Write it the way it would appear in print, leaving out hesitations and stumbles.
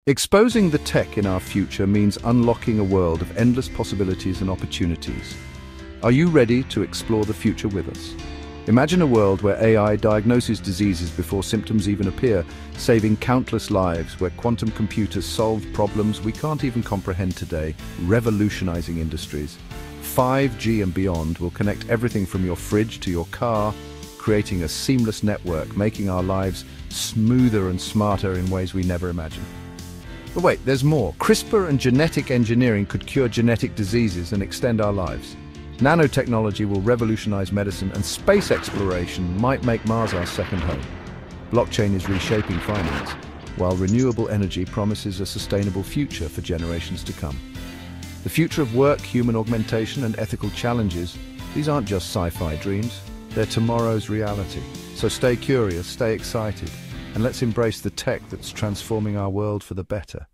Exposing the tech in our future means unlocking a world of endless possibilities and opportunities. Are you ready to explore the future with us? Imagine a world where AI diagnoses diseases before symptoms even appear, saving countless lives, where quantum computers solve problems we can't even comprehend today, revolutionizing industries. 5G and beyond will connect everything from your fridge to your car, creating a seamless network, making our lives smoother and smarter in ways we never imagined. But wait, there's more. CRISPR and genetic engineering could cure genetic diseases and extend our lives. Nanotechnology will revolutionize medicine, and space exploration might make Mars our second home. Blockchain is reshaping finance, while renewable energy promises a sustainable future for generations to come. The future of work, human augmentation, and ethical challenges, these aren't just sci-fi dreams, they're tomorrow's reality. So stay curious, stay excited, and let's embrace the tech that's transforming our world for the better.